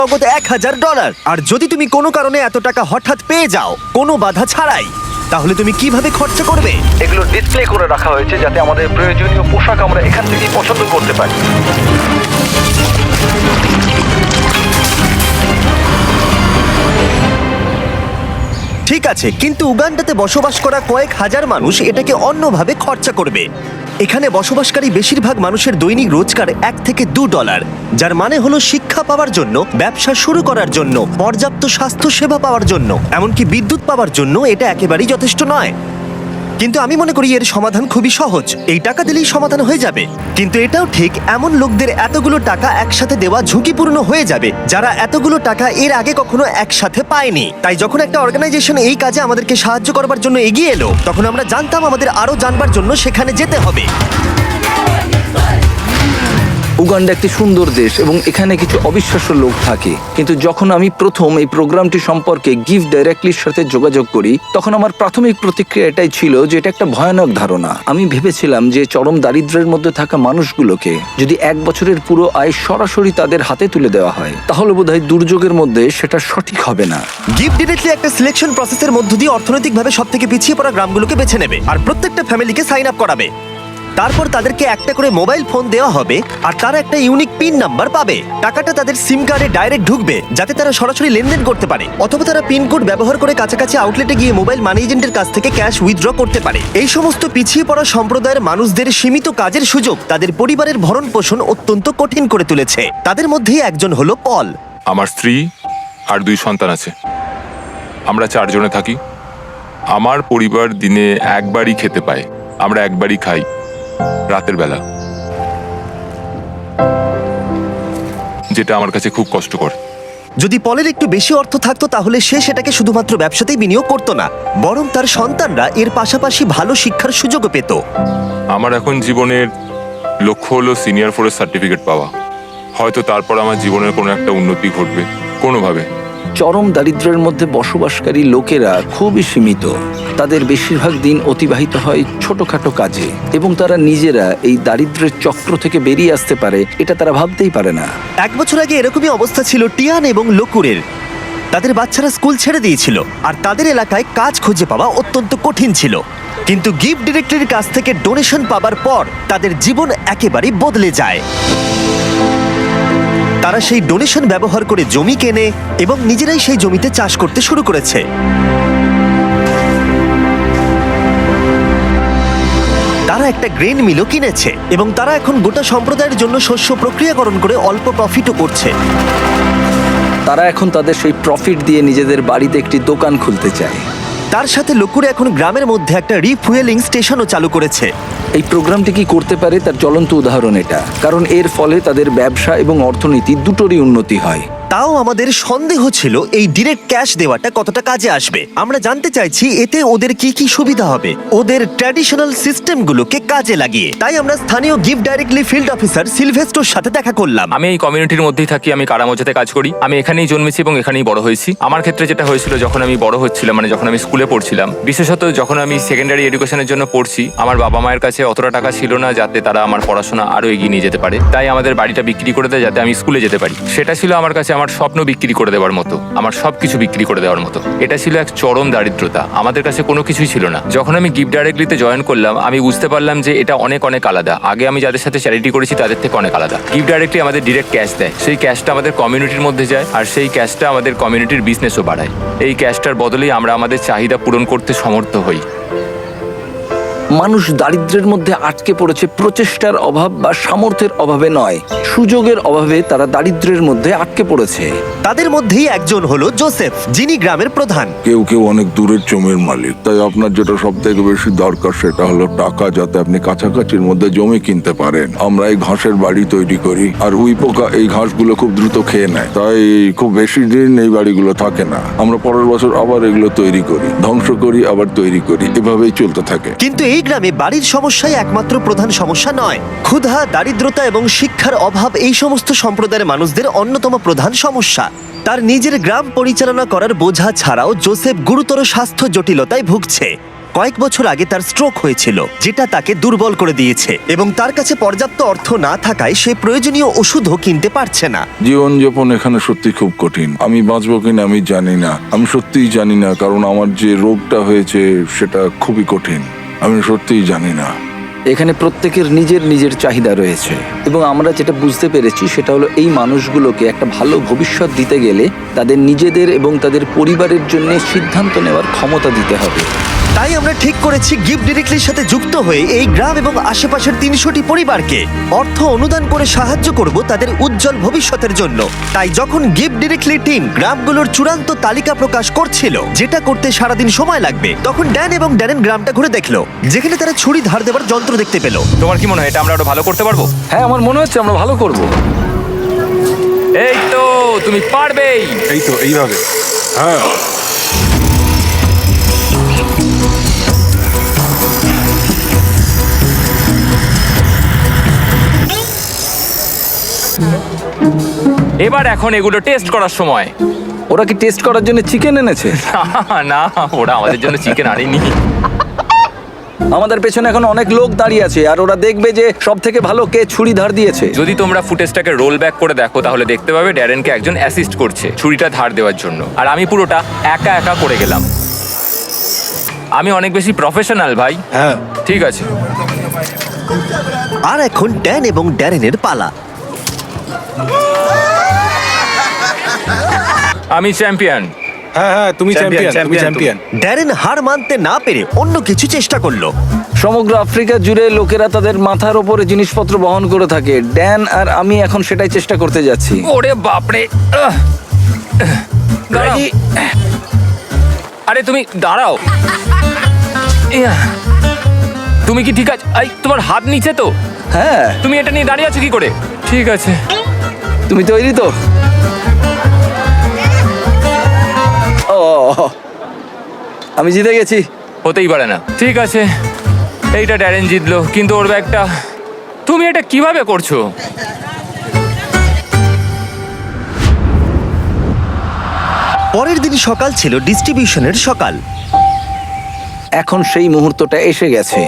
নগদ $1000। আর যদি তুমি কোনো কারণে এত টাকা হঠাৎ পেয়ে যাও কোনো বাধা ছাড়াই, তাহলে তুমি কিভাবে খরচা করবে? এগুলো ডিসপ্লে করে রাখা হয়েছে যাতে আমাদের প্রয়োজনীয় পোশাক আমরা এখান থেকেই পছন্দ করতে পারি। ঠিক আছে, কিন্তু উগান্ডাতে বসবাস করা কয়েক হাজার মানুষ এটাকে অন্যভাবে খরচা করবে। এখানে বসবাসকারী বেশিরভাগ মানুষের দৈনিক রোজগার $1 থেকে $2, যার মানে হলো শিক্ষা পাওয়ার জন্য, ব্যবসা শুরু করার জন্য, পর্যাপ্ত স্বাস্থ্য সেবা পাওয়ার জন্য, এমনকি বিদ্যুৎ পাওয়ার জন্য এটা একেবারেই যথেষ্ট নয়। কিন্তু আমি মনে করি এর সমাধান খুবই সহজ, এই টাকা দিলেই সমাধান হয়ে যাবে। কিন্তু এটাও ঠিক, এমন লোকদের এতগুলো টাকা একসাথে দেওয়া ঝুঁকিপূর্ণ হয়ে যাবে যারা এতগুলো টাকা এর আগে কখনো একসাথে পায়নি। তাই যখন একটা অর্গানাইজেশন এই কাজে আমাদেরকে সাহায্য করবার জন্য এগিয়ে এলো, তখন আমরা জানতাম আমাদের আরো জানবার জন্য সেখানে যেতে হবে। উগান্ডা একটি সুন্দর দেশ এবং এখানে কিছু অবিশ্বাস্য লোক থাকে, কিন্তু যখন আমি প্রথম এই প্রোগ্রামটি সম্পর্কে গিভ ডাইরেক্টলির সাথে যোগাযোগ করি, তখন আমার প্রাথমিক প্রতিক্রিয়া এটাই ছিল যে এটা একটা ভয়ানক ধারণা। আমি ভেবেছিলাম যে চরম দারিদ্র্যের মধ্যে থাকা মানুষগুলোকে যদি 1 বছরের পুরো আয় সরাসরি তাদের হাতে তুলে দেওয়া হয়, তাহলে বোধহয় দুর্যোগের মধ্যে সেটা সঠিক হবে না। গিভ ডিরেক্টলি একটা সিলেকশন প্রসেসের মধ্য দিয়ে অর্থনৈতিকভাবে সবথেকে পিছিয়ে পড়া গ্রামগুলোকে বেছে নেবে আর প্রত্যেকটা ফ্যামিলিকে সাইন আপ করাবে। তারপর তাদেরকে একটা করে মোবাইল ফোন দেওয়া হবে আর তারা একটা ইউনিক পিন নাম্বার পাবে। টাকাটা তাদের সিম কার্ডে ডাইরেক্ট ঢুকবে যাতে তারা সরাসরি লেনদেন করতে পারে, অথবা তারা পিন কোড ব্যবহার করে কাছাকাছি আউটলেটে গিয়ে মোবাইল মানি এজেন্টের কাছ থেকে ক্যাশ উইথড্র করতে পারে। এই সমস্ত পিছিয়ে পড়া সম্প্রদায়ের মানুষদের সীমিত কাজের সুযোগ তাদের পরিবারের ভরণ পোষণ অত্যন্ত কঠিন করে তুলেছে। তাদের মধ্যেই একজন হলো পল। আমার স্ত্রী আর 2 সন্তান আছে। আমরা 4 জনে থাকি। আমার পরিবার দিনে একবারই খেতে পায়, আমরা একবারই খাই, রাতের বেলা, যেটা আমার কাছে খুব কষ্টকর। যদি পলের একটু বেশি অর্থ থাকতো তাহলে সে সেটাকে শুধুমাত্র ব্যবসাতেই বিনিয়োগ করতো না, বরং তার সন্তানরা এর পাশাপাশি ভালো শিক্ষার সুযোগও পেত। আমার এখন জীবনের লক্ষ্য হলো সিনিয়র ফরেস্ট সার্টিফিকেট পাওয়া। হয়তো তারপর আমার জীবনের কোনো একটা উন্নতি ঘটবে কোনোভাবে। চরম দারিদ্র্যের মধ্যে বসবাসকারী লোকেরা খুবই সীমিত। তাদের বেশিরভাগ দিন অতিবাহিত হয় ছোটখাটো কাজে এবং তারা নিজেরা এই দারিদ্র্যের চক্র থেকে বেরিয়ে আসতে পারে এটা তারা ভাবতেই পারে না। 1 বছর আগে এরকমই অবস্থা ছিল টিয়ান এবং লকুরের। তাদের বাচ্চারা স্কুল ছেড়ে দিয়েছিল আর তাদের এলাকায় কাজ খুঁজে পাওয়া অত্যন্ত কঠিন ছিল। কিন্তু গিভ ডিরেক্টরির কাছ থেকে ডোনেশন পাবার পর তাদের জীবন একেবারেই বদলে যায়। তারা সেই ডোনেশন ব্যবহার করে জমি কেনে এবং নিজেরাই সেই জমিতে চাষ করতে শুরু করেছে। তারা একটা গ্রেন মিলও কিনেছে এবং তারা এখন গোটা সম্প্রদায়ের জন্য শস্য প্রক্রিয়াকরণ করে অল্প প্রফিটও করছে। তারা এখন তাদের সেই প্রফিট দিয়ে নিজেদের বাড়িতে একটি দোকান খুলতে চায়। তার সাথে লোকুরে এখন গ্রামের মধ্যে একটা রিফুয়েলিং স্টেশনও চালু করেছে। এই প্রোগ্রামটি কি করতে পারে তার জ্বলন্ত উদাহরণ এটা, কারণ এর ফলে তাদের ব্যবসা এবং অর্থনীতি দুটোরই উন্নতি হয়। তাও আমাদের সন্দেহ ছিল এই ডিরেক্ট ক্যাশ দেওয়াটা কতটা কাজে আসবে। আমরা জানতে চাইছি এতে ওদের কি কি সুবিধা হবে ওদের ট্র্যাডিশনাল সিস্টেমগুলোকে কাজে লাগিয়ে। তাই আমরা স্থানীয় গিভ ডাইরেক্টলি ফিল্ড অফিসার সিলভেস্টোর সাথে দেখা করলাম। আমি এই কমিউনিটির মধ্যেই থাকি, আমি কারামোজাতে কাজ করি। আমি এখানেই জন্মেছি এবং এখানেই বড় হয়েছি। আমার ক্ষেত্রে যেটা হয়েছিল, যখন আমি বড় হচ্ছিলাম, মানে যখন আমি স্কুলে পড়ছিলাম, বিশেষত যখন আমি সেকেন্ডারি এডুকেশনের জন্য পড়ছি, আমার বাবা মায়ের কাছে অতটা টাকা ছিল না যাতে তারা আমার পড়াশোনা আরো এগিয়ে নিয়ে যেতে পারে। তাই আমাদের বাড়িটা বিক্রি করে দেয় যাতে আমি স্কুলে যেতে পারি। সেটা ছিল আমার কাছে আমার স্বপ্ন বিক্রি করে দেওয়ার মতো, আমার সবকিছু বিক্রি করে দেওয়ার মতো। এটা ছিল এক চরম দারিদ্রতা, আমাদের কাছে কোনো কিছুই ছিল না। যখন আমি গিভ ডাইরেক্টলিতে জয়েন করলাম, আমি বুঝতে পারলাম যে এটা অনেক অনেক আলাদা। আগে আমি যাদের সাথে চ্যারিটি করেছি তাদের থেকে অনেক আলাদা। গিভ ডাইরেক্টলি আমাদের ডিরেক্ট ক্যাশ দেয়, সেই ক্যাশটা আমাদের কমিউনিটির মধ্যে যায় আর সেই ক্যাশটা আমাদের কমিউনিটির বিজনেসও বাড়ায়। এই ক্যাশটার বদলেই আমরা আমাদের চাহিদা পূরণ করতে সমর্থ হই। মানুষ দারিদ্র্যের মধ্যে আটকে পড়েছে প্রচেষ্টার অভাব বা সামর্থ্যের অভাবে নয়, সুযোগের অভাবে তারা দারিদ্র্যের মধ্যে আটকে পড়েছে। তাদের মধ্যেই একজন হলো জোসেফ, যিনি গ্রামের প্রধান। কেউ কেউ অনেক দূরের জমির মালিক, তাই আপনার যেটা সব থেকে বেশি দরকার সেটা হলো টাকা, যাতে আপনি কাছাকাছির মধ্যে জমি কিনতে পারেন। আমরা এই ঘাসের বাড়ি তৈরি করি আর উই পোকা এই ঘাসগুলো খুব দ্রুত খেয়ে নেয়, তাই খুব বেশি দিন এই বাড়িগুলো থাকে না। আমরা পরের বছর আবার এগুলো তৈরি করি, ধ্বংস করি, আবার তৈরি করি, এভাবেই চলতে থাকে। কিন্তু এই গ্রামে বাড়ির সমস্যাই একমাত্র প্রধান সমস্যা নয়। ক্ষুধা, দারিদ্রতা এবং শিক্ষার অভাব এই সমস্ত সম্প্রদায়ের মানুষদের অন্যতম প্রধান সমস্যা। তার নিজের গ্রাম পরিচালনা করার বোঝা ছাড়াও জোসেফ গুরুতর স্বাস্থ্য জটিলতায় ভুগছে। কয়েক বছর আগে তার স্ট্রোক হয়েছিল, যেটা তাকে দুর্বল করে দিয়েছে এবং তার কাছে পর্যাপ্ত অর্থ না থাকায় সে প্রয়োজনীয় ওষুধও কিনতে পারছে না। জীবনযাপন এখানে সত্যি খুব কঠিন। আমি বাঁচবো কিনা আমি জানি না, আমি সত্যিই জানি না, কারণ আমার যে রোগটা হয়েছে সেটা খুবই কঠিন। আমি সত্যিই জানি না। এখানে প্রত্যেকের নিজের নিজের চাহিদা রয়েছে এবং আমরা যেটা বুঝতে পেরেছি সেটা হলো এই মানুষগুলোকে একটা ভালো ভবিষ্যৎ দিতে গেলে তাদের নিজেদের এবং তাদের পরিবারের জন্য সিদ্ধান্ত নেওয়ার ক্ষমতা দিতে হবে। তাই আমরা ঠিক করেছি গিফট ডিরেক্টলির সাথে যুক্ত হয়ে এই গ্রাম এবং আশেপাশের 300টি পরিবারকে অর্থ অনুদান করে সাহায্য করব তাদের উজ্জ্বল ভবিষ্যতের জন্য। তাই যখন গিফট ডিরেক্টলি টিম গ্রামগুলোর চূড়ান্ত তালিকা প্রকাশ করছিল, যেটা করতে সারাদিন সময় লাগবে, তখন ড্যান এবং ড্যারেন গ্রামটা ঘুরে দেখলো, যেখানে তারা ছুরি ধার দেওয়ার যন্ত্র দেখতে পেল। তোমার কি মনে হয় এটা আমরা আরো ভালো করতে পারবো? হ্যাঁ, আমার মনে হচ্ছে আমরা ভালো করব। এই তো, তুমি পারবেই। এই তো এইভাবে। হ্যাঁ, এবার এখন এগুলো টেস্ট করার সময়। ওরা কি টেস্ট করার জন্য চিকেন এনেছে? না, ওরা আমাদের জন্য চিকেন আনেনি। আমাদের পেছনে এখন অনেক লোক দাঁড়িয়ে আছে আর ওরা দেখবে যে সব থেকে ভালো কে ছুরি ধার দিয়েছে। যদি তোমরা ফুটেজটাকে রোল ব্যাক করে দেখো তাহলে দেখতে পাবে ড্যারেনকে একজন অ্যাসিস্ট করছে ছুরিটা ধার দেওয়ার জন্য, আর আমি পুরোটা একা একা করে গেলাম। আমি অনেক বেশি প্রফেশনাল ভাই। হ্যাঁ। ঠিক আছে। আর এখন ড্যান এবং ড্যারেনের পালা। আমি চ্যাম্পিয়ন। হ্যাঁ হ্যাঁ, তুমি চ্যাম্পিয়ন, তুমি চ্যাম্পিয়ন। ড্যারেন হার মানতে না পেরে অন্য কিছু চেষ্টা করলো। সমগ্র আফ্রিকা জুড়ে লোকেরা তাদের মাথার ওপরে জিনিসপত্র বহন করে থাকে। ড্যান আর আমি এখন সেটাই চেষ্টা করতে যাচ্ছি। ওরে বাপরে। দাঁড়াও। আরে তুমি দাঁড়াও। ইয়া। তুমি কি ঠিক আছে? তোমার হাত নিচে তো? হ্যাঁ। তুমি এটা নিয়ে দাঁড়িয়ে আছো কি করে? ঠিক আছে। তুমি তৈরি তো? ও, আমি জিতে গেছি। হতেই পারে না। ঠিক আছে, এইটা ড্যারেন জিতলো, কিন্তু ওর ব্যাগটা। তুমি এটা কিভাবে করছো? পরের দিন সকাল ছিল ডিস্ট্রিবিউশনের সকাল। এখন সেই মুহূর্তটা এসে গেছে।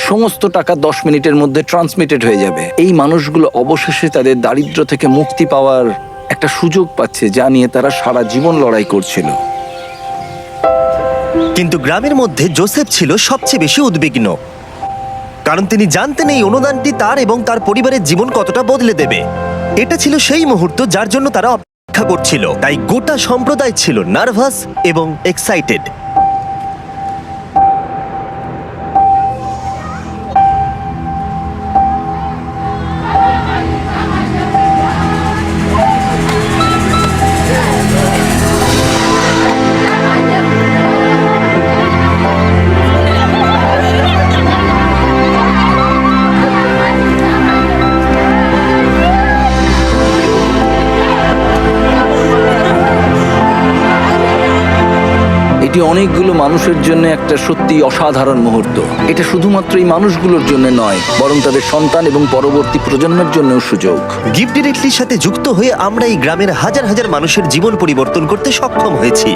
সমস্ত টাকা 10 মিনিটের মধ্যে ট্রান্সমিটেড হয়ে যাবে। এই মানুষগুলো অবশেষে তাদের দারিদ্র্য থেকে মুক্তি পাওয়ার একটা সুযোগ পাচ্ছে, যা নিয়ে তারা সারা জীবন লড়াই করছিল। কিন্তু গ্রামের মধ্যে জোসেফ ছিল সবচেয়ে বেশি উদ্বিগ্ন, কারণ তিনি জানতেন এই অনুদানটি তার এবং তার পরিবারের জীবন কতটা বদলে দেবে। এটা ছিল সেই মুহূর্ত যার জন্য তারা অপেক্ষা করছিল। তাই গোটা সম্প্রদায় ছিল নার্ভাস এবং এক্সাইটেড। এটি অনেকগুলো মানুষের জন্য একটা সত্যি অসাধারণ মুহূর্ত। এটা শুধুমাত্র এই মানুষগুলোর জন্য নয়, বরং তাদের সন্তান এবং পরবর্তী প্রজন্মের জন্যও সুযোগ। গিফট ডিরেক্টলির সাথে যুক্ত হয়ে আমরা এই গ্রামের হাজার হাজার মানুষের জীবন পরিবর্তন করতে সক্ষম হয়েছি।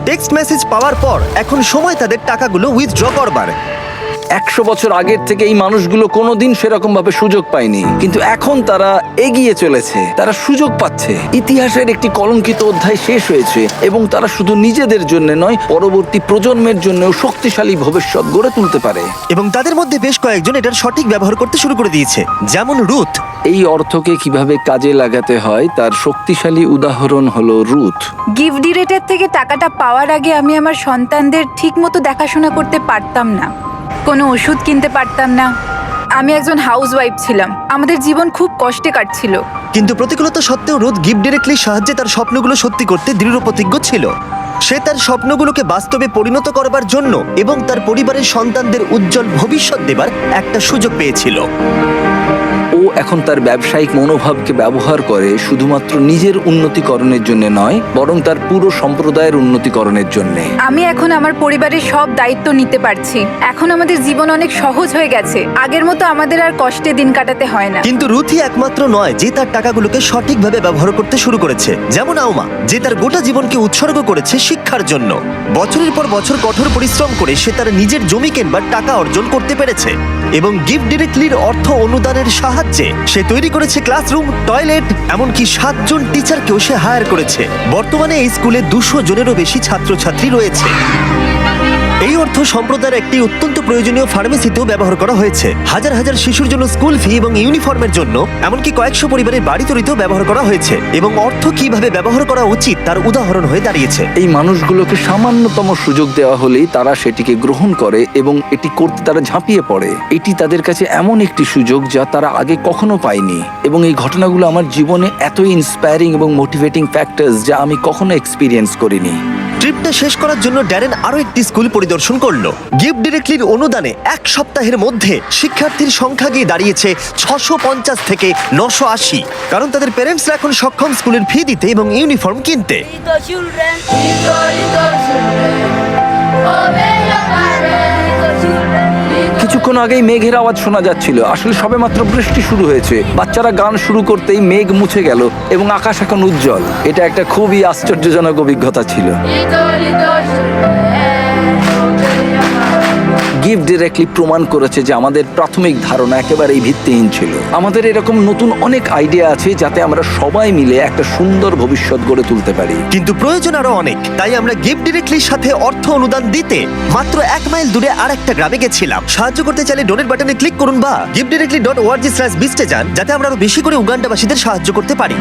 টেক্সট মেসেজ পাওয়ার পর এখন সময় তাদের টাকাগুলো উইথড্র করবার। 100 বছর আগের থেকে এই মানুষগুলো কোনোদিন সেরকম ভাবে সুযোগ পায়নি, কিন্তু এখন তারা এগিয়ে চলেছে। তারা সুযোগ পাচ্ছে। ইতিহাসের একটি কলঙ্কিত অধ্যায় শেষ হয়েছে এবং তারা শুধু নিজেদের জন্য নয়, পরবর্তী প্রজন্মের জন্যও শক্তিশালী ভবিষ্যৎ গড়ে তুলতে পারে। এবং তাদের মধ্যে বেশ কয়েকজন এটার সঠিক ব্যবহার করতে শুরু করে দিয়েছে, যেমন রুথ। এই অর্থকে কিভাবে কাজে লাগাতে হয় তার শক্তিশালী উদাহরণ হলো রুথ। গিফট ডিরেক্টর থেকে টাকাটা পাওয়ার আগে আমি আমার সন্তানদের ঠিকমতো দেখাশোনা করতে পারতাম না, কোনো ওষুধ কিনতে পারতাম না। আমি একজন হাউসওয়াইফ ছিলাম, আমাদের জীবন খুব কষ্টে কাটছিল। কিন্তু প্রতিকূলতা সত্ত্বেও রুথ গিফট ডিরেক্টলির সাহায্যে তার স্বপ্নগুলো সত্যি করতে দৃঢ় প্রতিজ্ঞ ছিল। সে তার স্বপ্নগুলোকে বাস্তবে পরিণত করবার জন্য এবং তার পরিবারের সন্তানদের উজ্জ্বল ভবিষ্যৎ দেবার একটা সুযোগ পেয়েছিল। ও এখন তার ব্যবসায়িক মনোভাবকে ব্যবহার করে শুধুমাত্র নিজের উন্নতিকরণের জন্য নয়, বরং তার পুরো সম্প্রদায়ের উন্নতিকরণের জন্য। আমি এখন আমার পরিবারের সব দায়িত্ব নিতে পারছি। এখন আমাদের জীবন অনেক সহজ হয়ে গেছে। আগের মতো আমাদের আর কষ্টে দিন কাটাতে হয় না। কিন্তু রুথি একমাত্র নয় যে তার টাকাগুলোকে সঠিকভাবে ব্যবহার করতে শুরু করেছে, যেমন আউমা যে তার গোটা জীবনকে উৎসর্গ করেছে শিক্ষার জন্য। বছরের পর বছর কঠোর পরিশ্রম করে সে তার নিজের জমি কেনবার টাকা অর্জন করতে পেরেছে এবং গিফট ডিরেক্টলির অর্থ অনুদানের সাহায্যে সে তৈরি করেছে ক্লাসরুম, টয়লেট, এমনকি 7 জন টিচারকেও সে হায়ার করেছে। বর্তমানে এই স্কুলে 200 জনেরও বেশি ছাত্রছাত্রী রয়েছে। এই অর্থ সম্প্রদায়ের একটি অত্যন্ত প্রয়োজনীয় ফার্মেসিতেও ব্যবহার করা হয়েছে। হাজার হাজার শিশুর জন্য স্কুল ফি এবং ইউনিফর্মের জন্য, এমনকি কয়েকশো পরিবারের বাড়ি তৈরিতেও ব্যবহার করা হয়েছে এবং অর্থ কিভাবে ব্যবহার করা উচিত তার উদাহরণ হয়ে দাঁড়িয়েছে। এই মানুষগুলোকে সামান্যতম সুযোগ দেওয়া হলেই তারা সেটিকে গ্রহণ করে এবং এটি করতে তারা ঝাঁপিয়ে পড়ে। এটি তাদের কাছে এমন একটি সুযোগ যা তারা আগে কখনো পায়নি, এবং এই ঘটনাগুলো আমার জীবনে এতই ইন্সপায়ারিং এবং মোটিভেটিং ফ্যাক্টরস যা আমি কখনো এক্সপিরিয়েন্স করিনি। ট্রিপটা শেষ করার জন্য ড্যারেন আরো একটি স্কুল পরিদর্শন করলো। গিফট ডিরেক্টলির অনুদানে 1 সপ্তাহের মধ্যে শিক্ষার্থীর সংখ্যা গিয়ে দাঁড়িয়েছে 650 থেকে 980, কারণ তাদের প্যারেন্টসরা এখন সক্ষম স্কুলের ফি দিতে এবং ইউনিফর্ম কিনতে। Little children, little children, obey your parents, little children. কিছুক্ষণ আগেই মেঘের আওয়াজ শোনা যাচ্ছিল। আসলে সবেমাত্র বৃষ্টি শুরু হয়েছে। বাচ্চারা গান শুরু করতেই মেঘ মুছে গেল এবং আকাশ এখন উজ্জ্বল। এটা একটা খুবই আশ্চর্যজনক অভিজ্ঞতা ছিল। Little children, obey your parents. Gift directly প্রমাণ করেছে যে আমাদের প্রাথমিক ধারণা একেবারেই ভিত্তিহীন ছিল। আমাদের এরকম নতুন অনেক আইডিয়া আছে যাতে আমরা সবাই মিলে একটা সুন্দর ভবিষ্যৎ গড়ে তুলতে পারি। কিন্তু প্রয়োজন আরো অনেক, তাই আমরা গিফট ডিরেক্টলির সাথে অর্থ অনুদান দিতে মাত্র 1 মাইল দূরে আরেকটা গ্রামে গেছিলাম। সাহায্য করতে চাইলে ডোনেট বাটনে ক্লিক করুন বা giftdirectly.org/beast এ যান, যাতে আমরা আরো বেশি করে উগান্ডাবাসীদের সাহায্য করতে পারি।